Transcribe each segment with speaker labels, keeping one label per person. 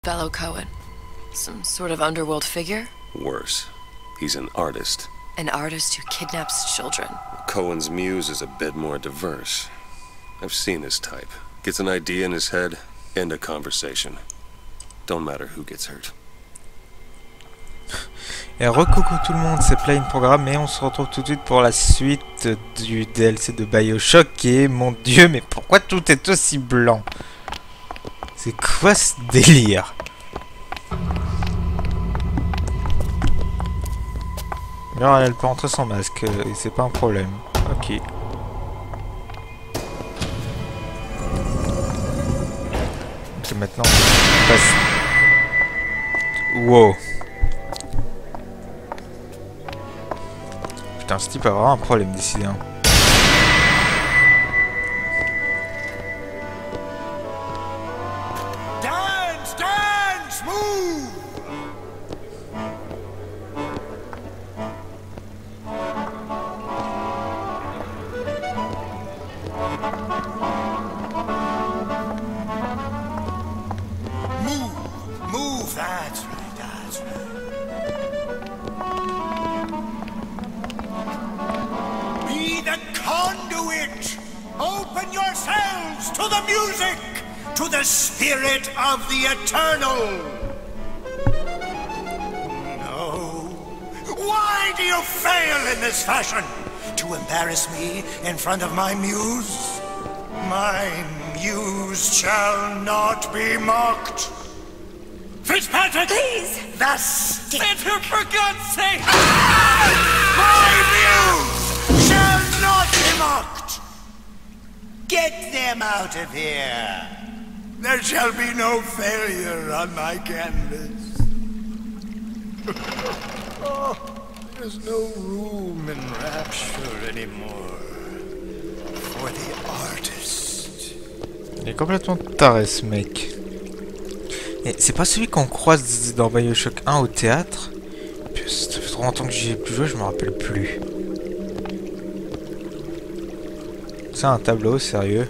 Speaker 1: Bello Cohen? Some sort of underworld figure?
Speaker 2: Worse. He's an artist.
Speaker 1: An artist who kidnaps children.
Speaker 2: Cohen's muse is a bit more diverse. I've seen this type. Gets an idea in his head, end a conversation. Don't matter who gets hurt.
Speaker 3: Et recoucou tout le monde, c'est Plain Programme et on se retrouve tout de suite pour la suite du DLC de Bioshock et mon dieu, mais pourquoi tout est aussi blanc? C'est quoi ce délire? Alors elle peut rentrer sans masque, et c'est pas un problème. Ok. Ok, maintenant on passe. Wow. Putain, ce type a vraiment un problème décidé. Hein.
Speaker 4: Dance, dance, move. Move, that's right, that's right. Be the conduit! Open yourselves to the music, to the spirit of the eternal! No. Why do you fail in this fashion? To embarrass me in front of my muse? My muse shall not be mocked. Fitzpatrick! Please! The stick! For God's sake! My muse shall not be mocked! Get them out of here! There shall be no failure on my canvas. Oh, there's no room in Rapture anymore for the artist.
Speaker 3: Il est complètement taré ce mec. Et c'est pas celui qu'on croise dans Bioshock 1 au théâtre? Ça fait trop longtemps que j'y ai plus joué, je me rappelle plus. C'est un tableau, sérieux.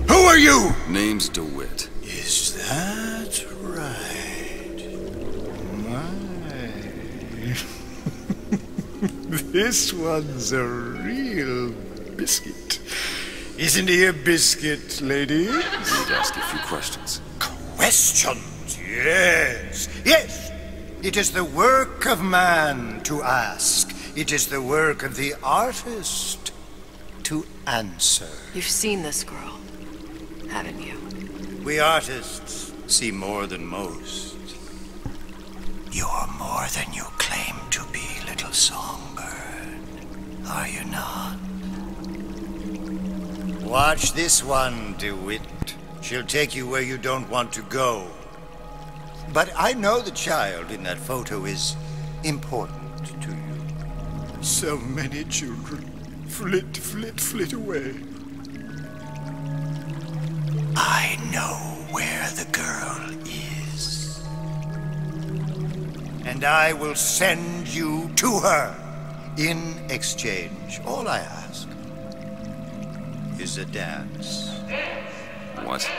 Speaker 4: Who are you?
Speaker 2: Name's DeWitt.
Speaker 4: Is that right? My. This one's a real biscuit. Isn't he a biscuit, ladies?
Speaker 2: I'd ask a few questions.
Speaker 4: Questions? Yes. Yes. It is the work of man to ask. It is the work of the artist to answer.
Speaker 1: You've seen this girl, haven't you?
Speaker 4: We artists see more than most. You're more than you claim to be, little songbird. Are you not? Watch this one, DeWitt. She'll take you where you don't want to go. But I know the child in that photo is important to you. So many children flit, flit, flit away. I know where the girl is. And I will send you to her in exchange. All I ask is a dance.
Speaker 2: What?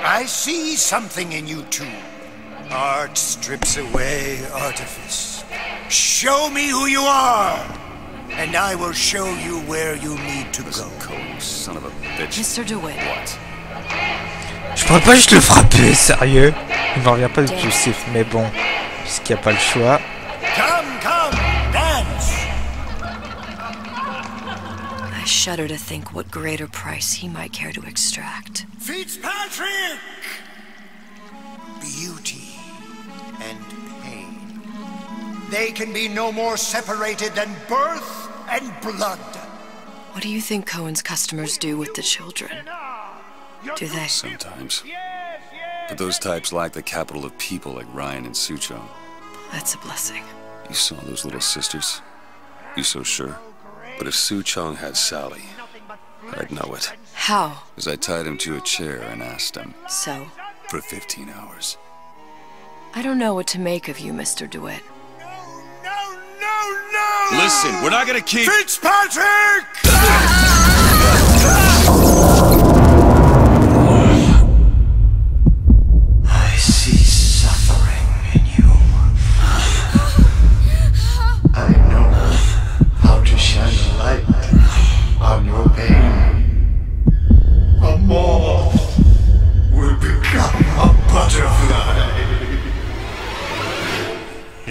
Speaker 4: I see something in you two. Art strips away artifice. Show me who you are, and I will show you where you need to go.
Speaker 2: Cohen, son of a bitch.
Speaker 1: Mr. DeWitt.
Speaker 2: What?
Speaker 3: Je pourrais pas juste le frapper, sérieux? Il m'en revient pas de poussif, mais bon, puisqu'il n'y a pas le choix.
Speaker 4: Come, come, dance!
Speaker 1: I shudder to think what greater price he might care to extract.
Speaker 4: Fitzpatrick! Beauty and pain. They can be no more separated than birth and blood.
Speaker 1: What do you think Cohen's customers do with the children? Do they?
Speaker 2: Sometimes. But those types lack the capital of people like Ryan and Suchong.
Speaker 1: That's a blessing.
Speaker 2: You saw those little sisters? You so sure? But if Suchong had Sally, I'd know it.
Speaker 1: How?
Speaker 2: As I tied him to a chair and asked him.
Speaker 1: So?
Speaker 2: For 15 hours.
Speaker 1: I don't know what to make of you, Mr. DeWitt.
Speaker 4: No!
Speaker 2: Listen, we're not gonna keep...
Speaker 4: Fitzpatrick!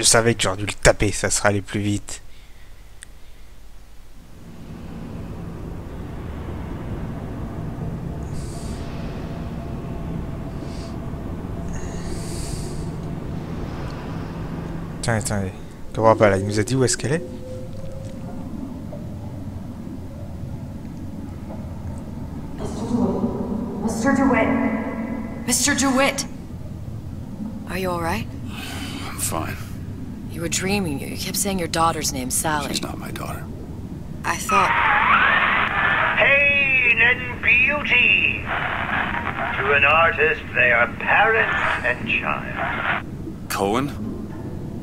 Speaker 3: savais que j'aurais dû le taper, ça serait allé plus vite. Attendez. Comment pas là, il nous a dit où est-ce qu'elle est?
Speaker 1: Mr. DeWitt! Mr. DeWitt! Are you alright?
Speaker 5: I'm fine.
Speaker 1: You were dreaming. You kept saying your daughter's name, Sally.
Speaker 5: She's not my daughter.
Speaker 1: I thought...
Speaker 4: Pain and beauty! To an artist, they are parent and child.
Speaker 5: Cohen?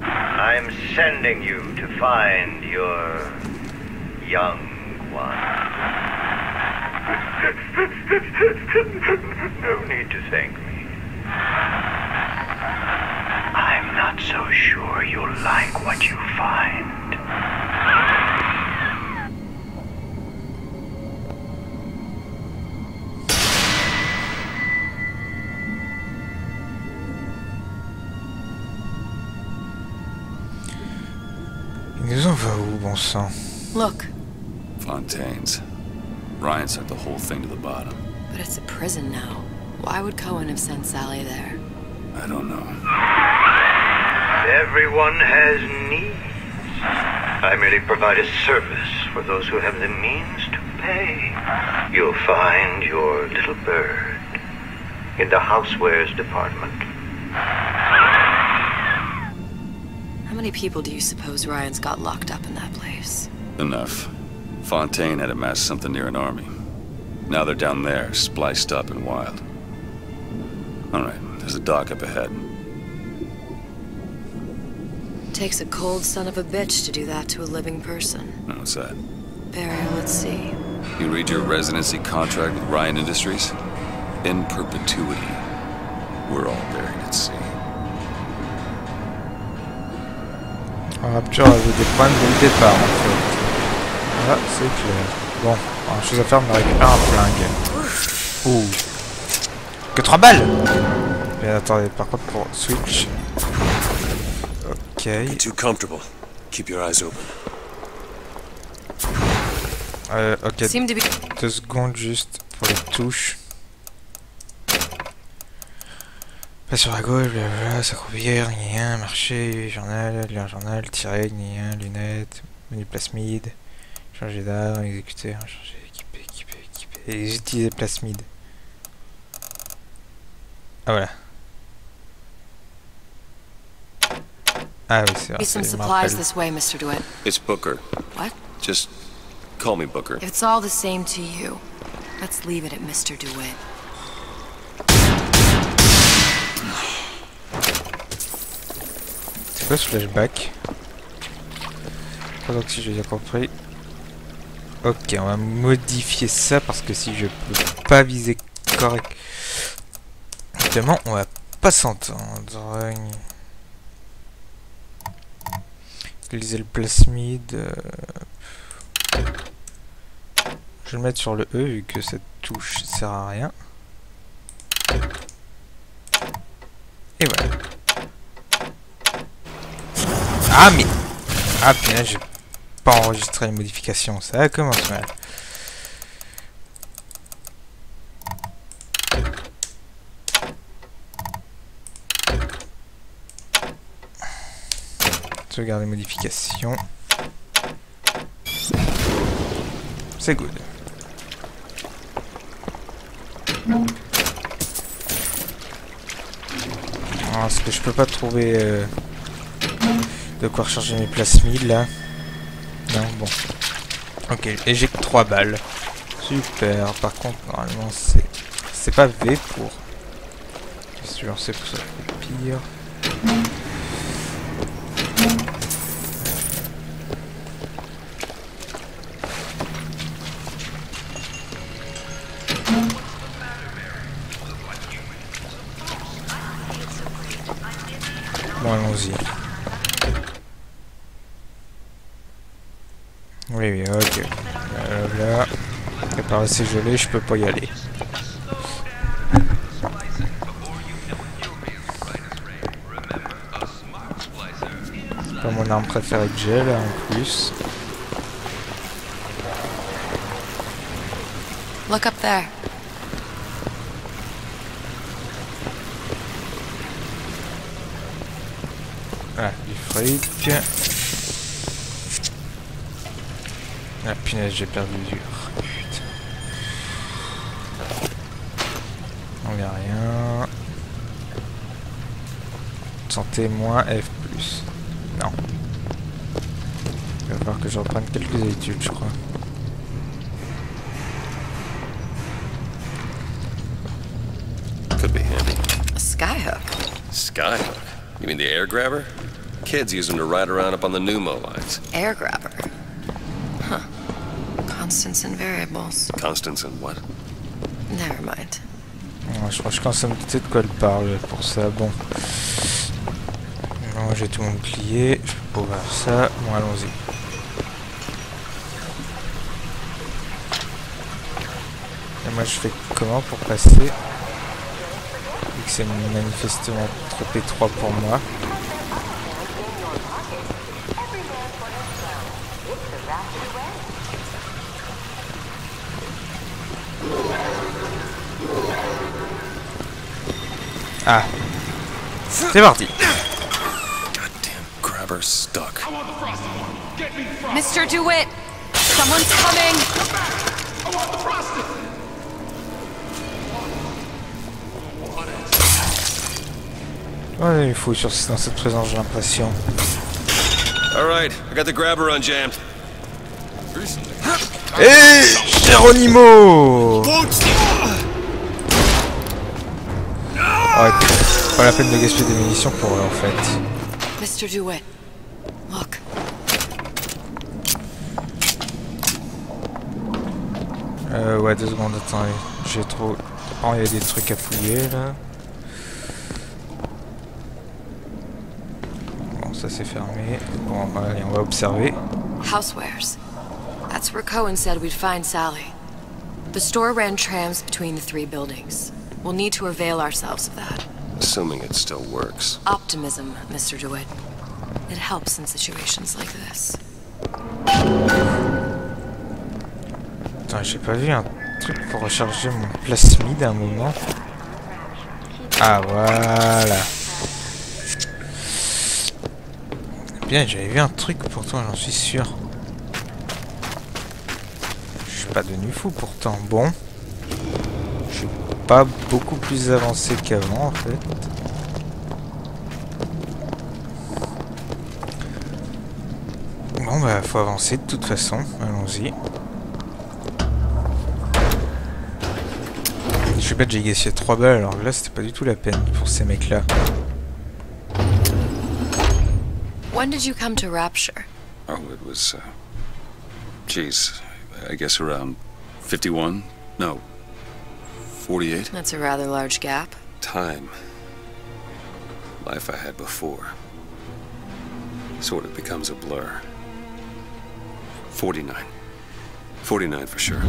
Speaker 4: I'm sending you to find your young one. No need to thank me. I'm not so sure you'll like what you find.
Speaker 3: Il nous en va où, bon sang?
Speaker 1: Look,
Speaker 5: Fontaine'S. Ryan sent the whole thing to the bottom.
Speaker 1: but it's a prison now. Why would Cohen have sent Sally there?
Speaker 5: I don't know.
Speaker 4: Everyone has needs. I merely provide a service for those who have the means to pay. You'll find your little bird in the housewares department.
Speaker 1: How many people do you suppose Ryan's got locked up in that place?
Speaker 5: Enough. Fontaine had amassed something near an army. Now they're down there, spliced up and wild. Alright, there's a dock up ahead.
Speaker 1: Takes a cold son of a bitch to do that to a living person.
Speaker 5: What's that?
Speaker 1: Burial, let's see.
Speaker 5: You read your residency contract with Ryan Industries? In perpetuity. We're all buried at sea.
Speaker 3: Rapture avait des points dès le départ en fait. Ah, c'est clair. Bon, alors, chose à faire, me récupérer un flingue. Ouh. Que 3 balles! Bien, attendez, par contre pour switch. Ok.
Speaker 2: Get too comfortable. Keep your eyes open.
Speaker 3: Ok. 2 secondes juste pour les touches. Pas sur la gauche, blablabla, s'accroupir, rien, marcher, journal, lire journal, tirer, rien, lunettes, menu plasmide, changer d'arme, exécuter, changer, équiper, et utiliser plasmide. Ah voilà. Ah oui, c'est vrai.
Speaker 1: Some supplies this way, Mr. DeWitt.
Speaker 2: It's Booker.
Speaker 1: What?
Speaker 2: Just call me Booker.
Speaker 1: If it's all the same to you, let's leave it at Mr. DeWitt.
Speaker 3: C'est quoi ce flashback? Pas donc si j'ai bien compris. Ok, on va modifier ça parce que si je peux pas viser correctement, on va pas s'entendre. Utiliser le plasmide. Je vais le mettre sur le E vu que cette touche sert à rien. Et voilà. Ah mais... Ah putain, j'ai pas enregistré les modifications, ça commence mal. Sauvegarder les modifications. C'est good. Alors, est-ce que je peux pas trouver de quoi recharger mes plasmides là? Non, bon. Ok, et j'ai que 3 balles. Super. Par contre, normalement, c'est pas V pour. C'est sûr, c'est pour ça. Pire. Bon, allons-y. Oui, ok. Là, préparer c'est gelé, je peux pas y aller. arme préférée que j'ai là en plus.
Speaker 1: Look up there.
Speaker 3: Ah, du fric. Ah punaise, j'ai perdu dur. Putain. On y a rien. Santé moins F+. Non. Il va falloir que je reprenne quelques études, je crois.
Speaker 2: Could be handy.
Speaker 1: A skyhook.
Speaker 2: Skyhook? You mean the air grabber? Kids use them to ride around up on the pneumo lines.
Speaker 1: Air grabber. Huh. Constants and variables.
Speaker 2: Constants and what?
Speaker 1: Never mind.
Speaker 3: Ouais, je crois que je commence à me douter de quoi elle parle pour ça. Bon. Non, j'ai tout mon bouclier. Je peux pas voir ça. Bon, allons-y. Et moi, je fais comment pour passer? Vu que c'est manifestement trop étroit pour moi. Ah, c'est parti.
Speaker 2: Goddamn grabber stuck.
Speaker 1: Mr. DeWitt! Someone's coming!
Speaker 3: Ouais, il faut sursister dans cette présence, j'ai l'impression.
Speaker 2: Alright, I got the grabber unjammed.
Speaker 3: Hé, Geronimo! Ouais, pas la peine de gaspiller des munitions pour eux en fait.
Speaker 1: Mr. DeWitt, look.
Speaker 3: Ouais, 2 secondes, attends, j'ai trop... Oh, il y a des trucs à fouiller là. Bon, ça c'est fermé. Bon, allez, on va observer.
Speaker 1: Housewares. That's where Cohen said we'd find Sally. The store ran trams between the 3 buildings. We'll need to avail ourselves of that.
Speaker 2: Assuming it still works.
Speaker 1: Optimism, Mr. DeWitt. It helps in situations like this.
Speaker 3: Attends, j'ai pas vu un truc pour recharger mon plasmide à un moment. Ah, voilà. Bien, j'avais vu un truc pourtant, j'en suis sûr. Je suis pas devenu fou pourtant. Bon. Je suis pas beaucoup plus avancé qu'avant en fait. Bon bah faut avancer de toute façon, allons-y. Je sais pas, j'ai gaspillé 3 balles alors que là c'était pas du tout la peine pour ces mecs là.
Speaker 1: When did you come to Rapture?
Speaker 5: Oh, it was, geez, I guess around 51? No, 48?
Speaker 1: That's a rather large gap.
Speaker 2: Time. Life I had before. Sort of becomes a blur. 49. 49 for sure.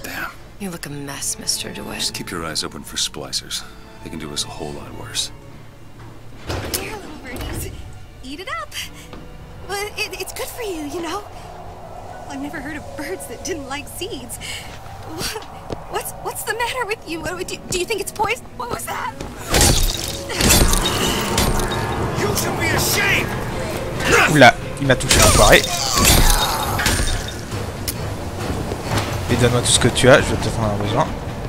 Speaker 2: Damn.
Speaker 1: You look a mess, Mr. DeWitt.
Speaker 2: Just keep your eyes open for splicers. They can do us a whole lot worse.
Speaker 6: Here, little birdies. Eat it up. Well, it's good for you, you know. I've never heard of birds that didn't like seeds. What's the matter with you? Do you think it's poison? What was that?
Speaker 4: You should be ashamed!
Speaker 3: Oula, il m'a touché l'enfoiré. Et donne-moi tout ce que tu as, je vais peut-être en avoir besoin.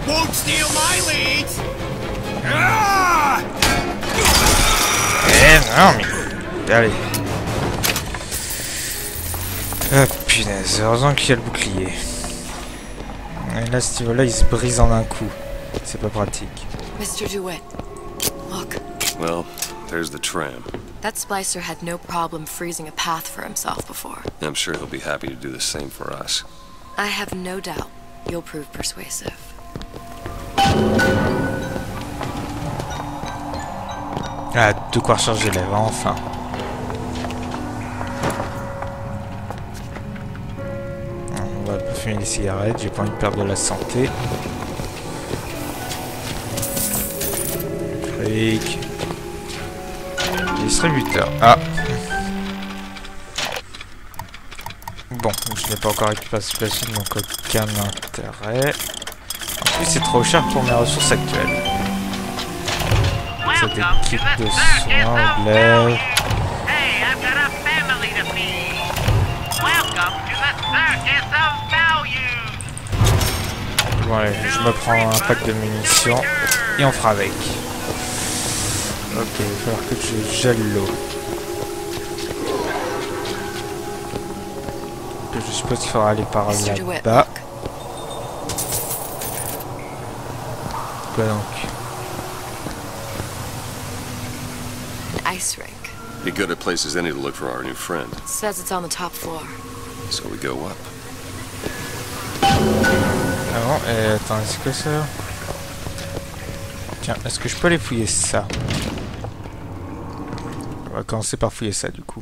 Speaker 4: Won't steal my lead! Ah!
Speaker 3: Eh non mais... Allez. Ah punaise, heureusement qu'il y a le bouclier. Et là, ce niveau-là, il se brise en un coup. C'est pas pratique.
Speaker 1: Mr. DeWitt, look.
Speaker 2: Well, there's the tram.
Speaker 1: That splicer had no problem freezing a path for himself before.
Speaker 2: I'm sure he'll be happy to do the same for us.
Speaker 1: I have no doubt you'll prove persuasive.
Speaker 3: Ah, de quoi recharger les lèvres, enfin. On va pas fumer des cigarettes, j'ai pas envie de perdre de la santé. Brique. Distributeur. Ah. Bon, je n'ai pas encore récupéré ce plastique, donc aucun intérêt. En plus, c'est trop cher pour mes ressources actuelles. C'est des kits de soins, glaive. Bon, allez, je me prends un pack de munitions et on fera avec. Ok, il va falloir que je gèle l'eau. Je suppose qu'il faudra aller par là-bas. Quoi donc?
Speaker 1: Ice rink.
Speaker 2: Be good at places any to look for our new friend.
Speaker 1: It says it's on the top floor.
Speaker 2: So we go up.
Speaker 3: Ah bon, attends, c'est quoi ça? Tiens, est-ce que je peux aller fouiller ça? On va commencer par fouiller ça du coup.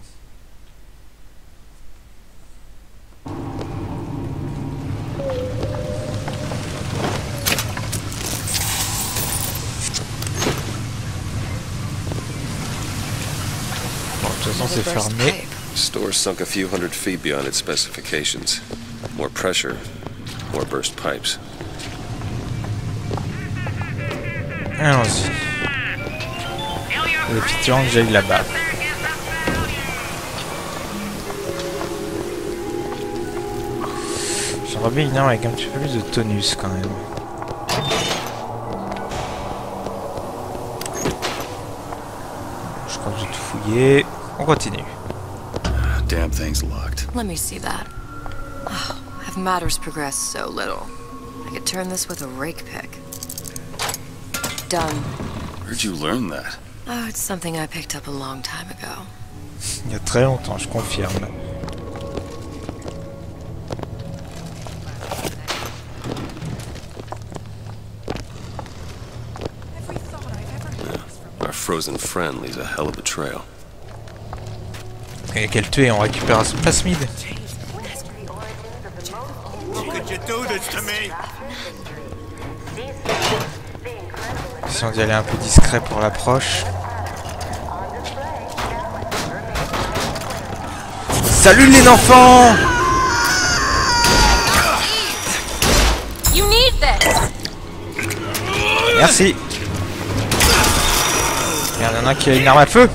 Speaker 3: Bon, de toute façon c'est fermé.
Speaker 2: Store sunk a few hundred feet beyond its specifications. More pressure, more burst pipes.
Speaker 3: Allons-y. Effectivement que j'aille là-bas. J'aimerais bien une arme avec un petit peu plus de tonus quand même. Je crois que j'ai tout fouillé. On continue.
Speaker 2: Damn thing's locked.
Speaker 1: Let me see that. Oh, have matters progressed so little? I could turn this with a rake pick. Done.
Speaker 2: Where'd you learn that?
Speaker 1: Oh, it's something I picked up a long time ago.
Speaker 3: Il y a très longtemps, je confirme.
Speaker 2: Our frozen friend leaves a hell of a trail.
Speaker 3: Et quel tuer, on récupère ce plasmide. Si on dit aller un peu discret pour l'approche. Salut les enfants! Merci. Merde, y'en a un qui a une arme à feu.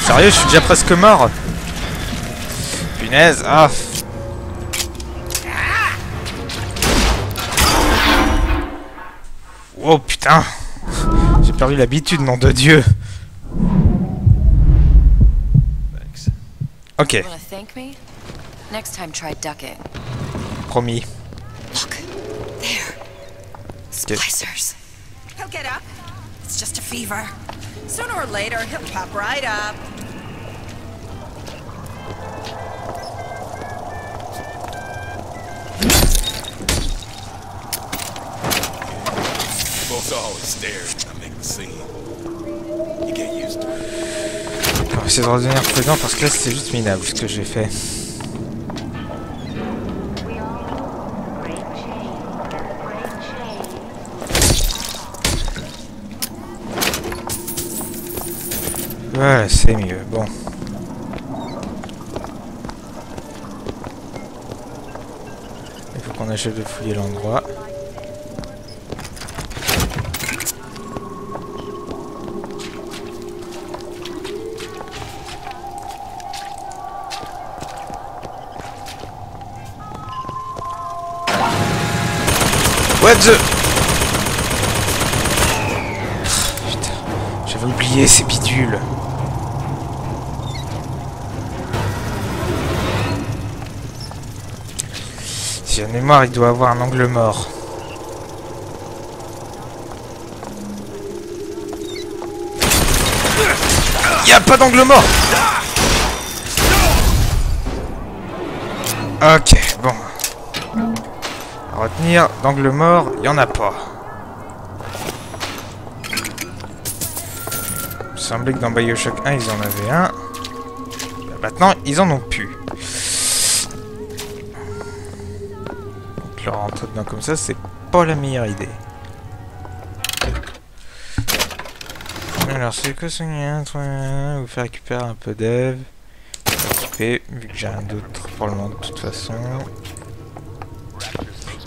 Speaker 3: Sérieux, je suis déjà presque mort. Punaise, ah. Oh putain. J'ai perdu l'habitude, nom de Dieu. Ok. Promis.
Speaker 1: Look, there. Splicers.
Speaker 7: He'll get up. It's just a fever. Sooner or later, he'll pop right up.
Speaker 3: On va essayer de redevenir prudent parce que là c'est juste minable ce que j'ai fait. Ouais, c'est mieux. Bon. Il faut qu'on achève de fouiller l'endroit. What the... Putain, j'avais oublié ces bidules. Si j'ai mémoire, il doit avoir un angle mort. Il n'y a pas d'angle mort. Ok, bon. À retenir, d'angle mort, il n'y en a pas. Il me semblait que dans Bioshock 1, ils en avaient un. Maintenant, ils en ont plus. Donc leur rentrer dedans comme ça, c'est pas la meilleure idée. Alors c'est que ça, vous faire récupérer un peu d'Eve. Découpé, vu que j'ai rien d'autre pour le moment de toute façon.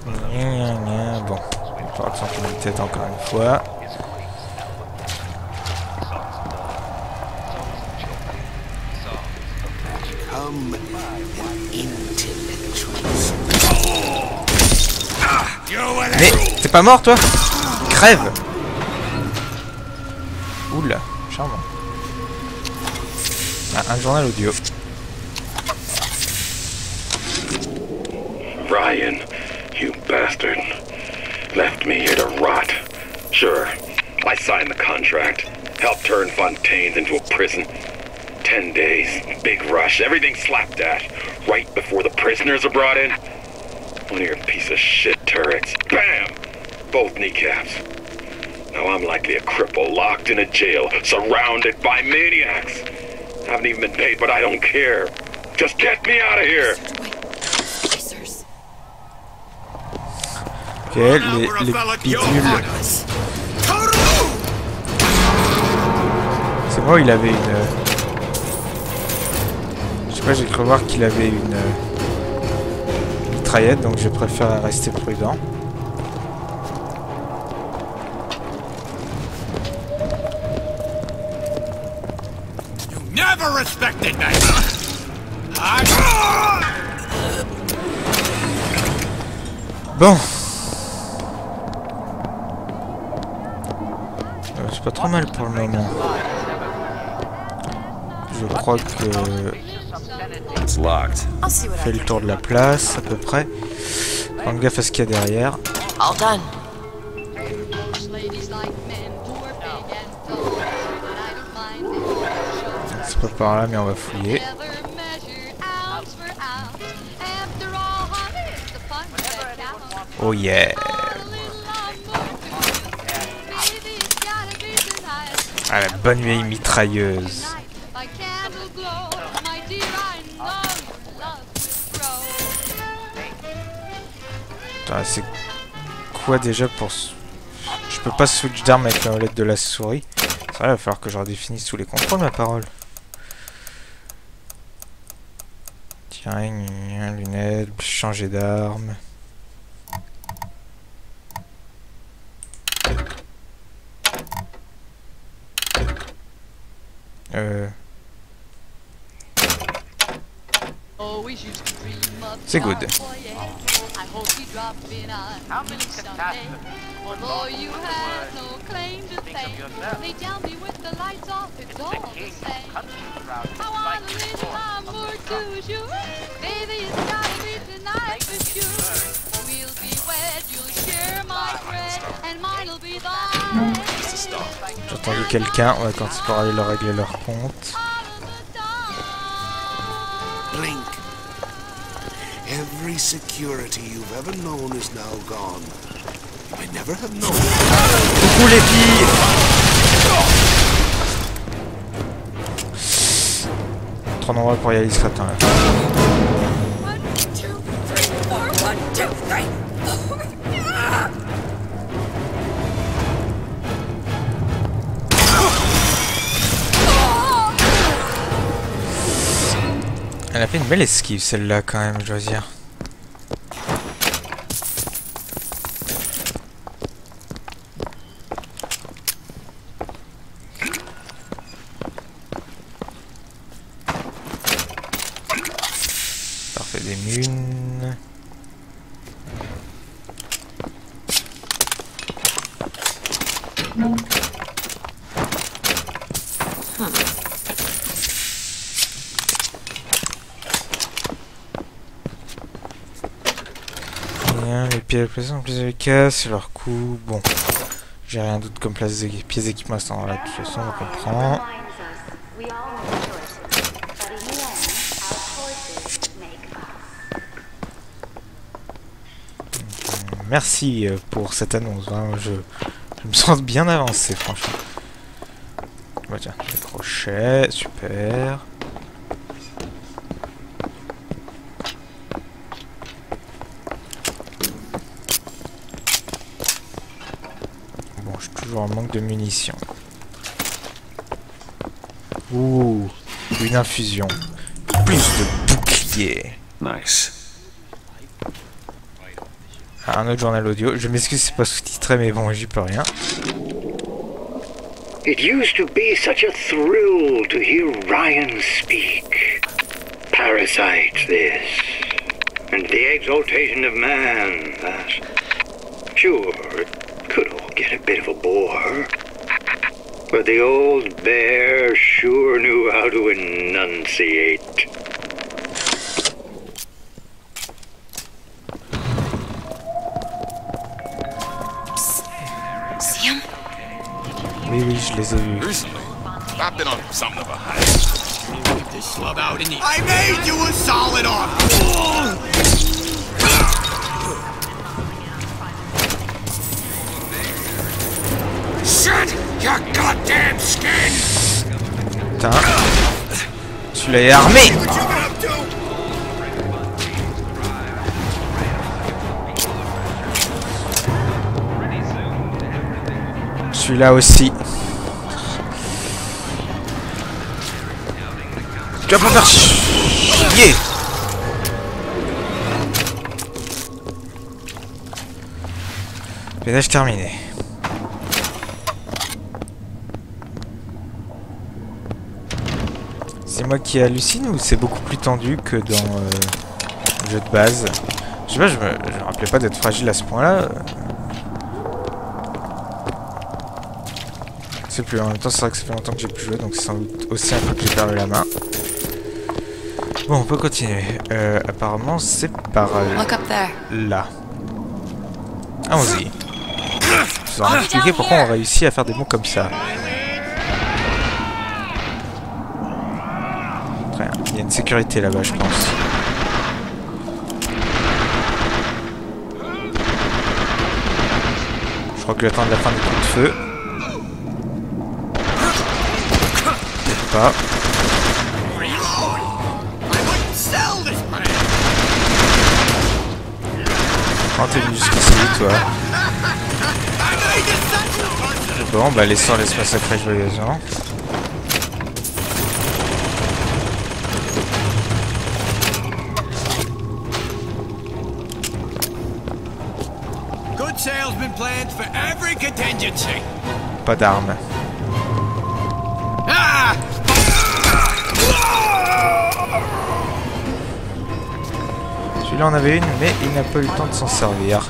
Speaker 3: Bon, on va pouvoir sortir une tête encore une fois. Mais t'es pas mort toi? Crève! Oula, charmant. Ah, un journal audio.
Speaker 8: Ryan, you bastard. Left me here to rot. Sure, I signed the contract. Helped turn Fontaine'S into a prison. 10 days, big rush, everything slapdash. Right before the prisoners are brought in. One of your piece of shit turrets. Bam! Both kneecaps. Now I'm likely a cripple locked in a jail, surrounded by maniacs. Haven't even been paid, but I don't care. Just get me out of here!
Speaker 3: Ok, les bidules. C'est moi, il avait une... Je sais pas, j'ai cru voir qu'il avait une mitraillette, donc je préfère rester prudent.
Speaker 4: Never respected me.
Speaker 3: Bon. C'est pas trop mal pour le moment. Je crois que... fait le tour de la place, à peu près. Prends gaffe à ce qu'il y a derrière.
Speaker 1: All done.
Speaker 3: C'est pas par là, mais on va fouiller. Oh yeah! Ah, la bonne vieille mitrailleuse. Attends, c'est quoi déjà pour... Je peux pas switch d'arme avec la molette de la souris. Ça va, il va falloir que je redéfinisse tous les contrôles, ma parole. Tiens, lunettes, changer d'arme. C'est good. J'ai entendu quelqu'un, on va quand ils pourront aller leur régler leur compte.
Speaker 9: Blink. Every security you've ever known is now gone. You may never have known.
Speaker 3: Coucou les filles! Trop d'endroits pour y aller discrètement là. Elle a fait une belle esquive celle-là quand même, je dois dire. Parfait, des munes. Les pieds de place sont plus efficaces, leur coup, bon. J'ai rien d'autre comme place des pièces d'équipement à cet endroit-là, de toute façon, on comprend. Merci pour cette annonce, hein. Je me sens bien avancé, franchement. Bah tiens, les crochets, super. Bon, je suis toujours en manque de munitions. Ouh, une infusion. Plus de bouclier.
Speaker 5: Nice.
Speaker 3: Ah, un autre journal audio. Je m'excuse, c'est pas sous-titré, mais bon, j'y peux rien.
Speaker 10: It used to be such a thrill to hear Ryan speak. Parasite, this. And the exaltation of man, that. Sure, it could all get a bit of a bore. But the old bear sure knew how to enunciate.
Speaker 1: See him?
Speaker 3: Oui, oui, je les ai vus.
Speaker 11: Recently, I've been on something of a high. Get this slub out in the... I made you a solid offer! Shut your goddamn skin!
Speaker 3: Putain. Celui-là est armé! Celui-là aussi. Tu vas pas faire chier! Ménage terminé. C'est moi qui hallucine ou c'est beaucoup plus tendu que dans le jeu de base? Je sais pas, je me rappelais pas d'être fragile à ce point-là. Je sais plus, en même temps c'est vrai que ça fait longtemps que j'ai plus joué, donc c'est sans doute aussi un peu que j'ai perdu la main. Bon, on peut continuer. Apparemment c'est par là. Allons-y. Je vais vous expliquer pourquoi on réussit à faire des mots comme ça. Très bien. Il y a une sécurité là-bas, je pense. Je crois que j'attends la fin des coups de feu. Peut-être pas. Comment t'es venu jusqu'ici, toi? Bon, bah laissons l'espace sacré joyeusement.
Speaker 11: Good sales been planned for every contingency.
Speaker 3: Pas d'armes.
Speaker 11: Ah!
Speaker 3: Celui-là en avait une, mais il n'a pas eu le temps de s'en servir.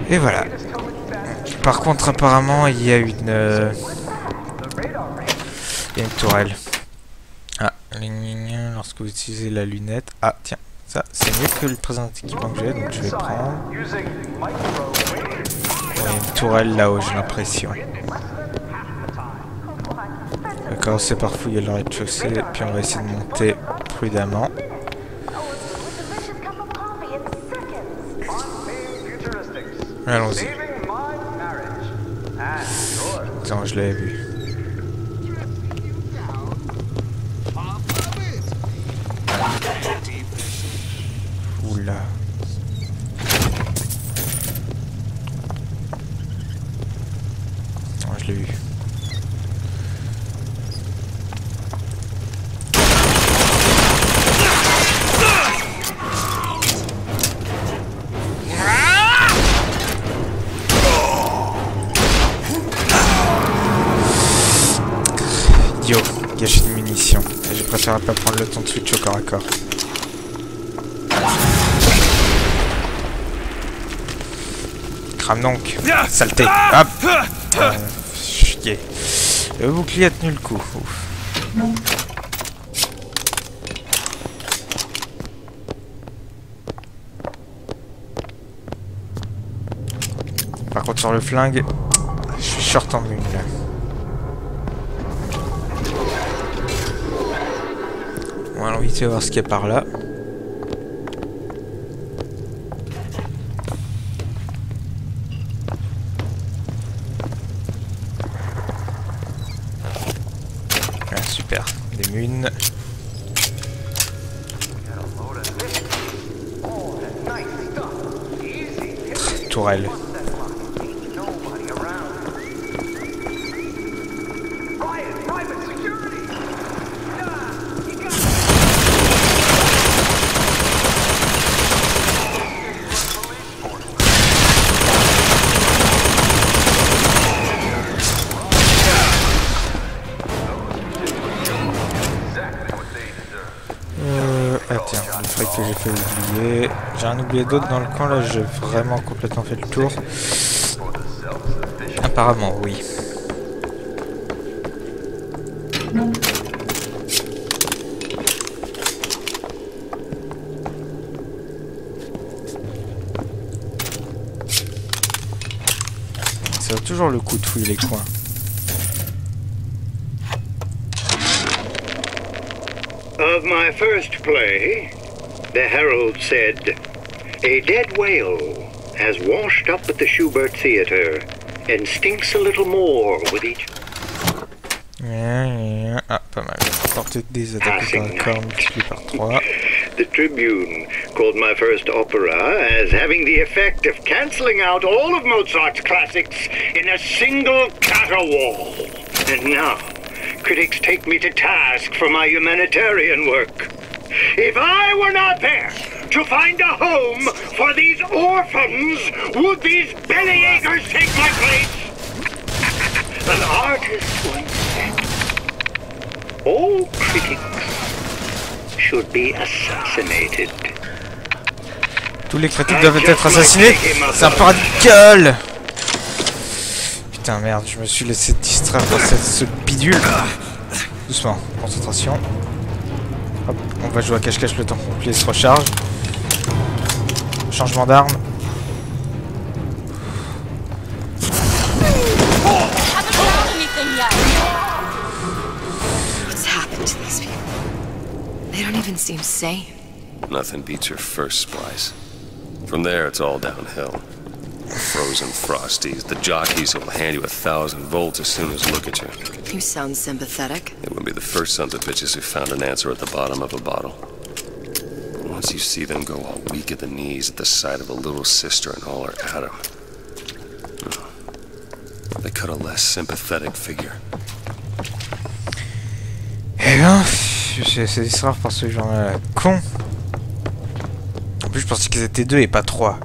Speaker 3: Et voilà. Par contre, apparemment, il y a une tourelle. Ah, lorsque vous utilisez la lunette. Ah, tiens, ça, c'est mieux que le présent équipement que j'ai, donc je vais prendre. Il y a une tourelle là-haut, j'ai l'impression. On va commencer par fouiller le rez-de-chaussée, puis on va essayer de monter prudemment. Allons-y. Attends, je l'avais vu. Oula. Non, je l'ai vu. Idiot, gâcher de munitions. Je préfère pas prendre le temps de switch au corps à corps. Crame donc, saleté. Hop. Chier. Le bouclier a tenu le coup. Ouf. Par contre sur le flingue, je suis short en mule là. On va vite voir ce qu'il y a par là. Ah, super, des munes. tourelle. Ah tiens, le truc que j'ai fait oublier. J'ai rien oublié d'autre dans le coin là, j'ai vraiment complètement fait le tour. Apparemment, oui. Ça vaut toujours le coup de fouiller les coins.
Speaker 10: Of my first play, the herald said, "A dead whale has washed up at the Schubert Theatre and stinks a little more with each..."
Speaker 3: Ah, pas mal. Portée des attaques par le corps multiplié par 3.
Speaker 10: The Tribune called my first opera as having the effect of cancelling out all of Mozart's classics in a single caterwaul. And now, critics take me to task for my humanitarian work. If I were not there to find a home for these orphans, would these bellyachers take my place? An artist once said, all critics should be assassinated.
Speaker 3: Tous les critiques doivent être assassinés. C'est un peu radical. Putain merde, je me suis laissé distraire par ce bidule. Doucement, concentration. Hop, on va jouer à cache-cache le temps que mon bouclier se recharge. Changement d'arme.
Speaker 1: What's happened to these people? They don't even seem sane.
Speaker 2: Nothing beats your first splice. From there, it's all downhill. Frozen frosties, the jockeys who'll hand you 1,000 volts as soon as look at you.
Speaker 1: You sound sympathetic.
Speaker 2: It would be the first sons of bitches who found an answer at the bottom of a bottle. But once you see them go all weak at the knees at the sight of a little sister and all her Adam, they cut a less sympathetic figure.
Speaker 3: Eh ben, j'ai essayé d'extraire par ce genre-là con. En plus, je pensais qu'ils étaient 2 et pas 3.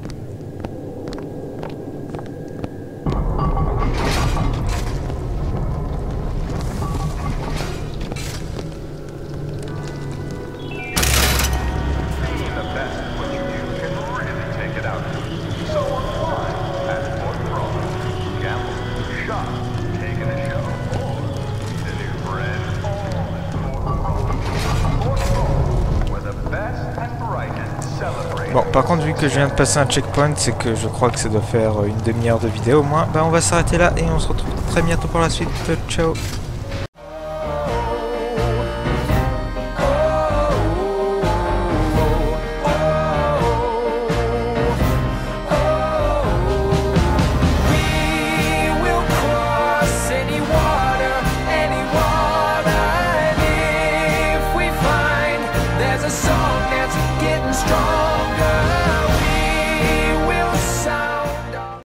Speaker 3: Bon, par contre, vu que je viens de passer un checkpoint, c'est que je crois que ça doit faire une demi-heure de vidéo au moins. Bah, on va s'arrêter là et on se retrouve très bientôt pour la suite. Ciao!
Speaker 12: Strong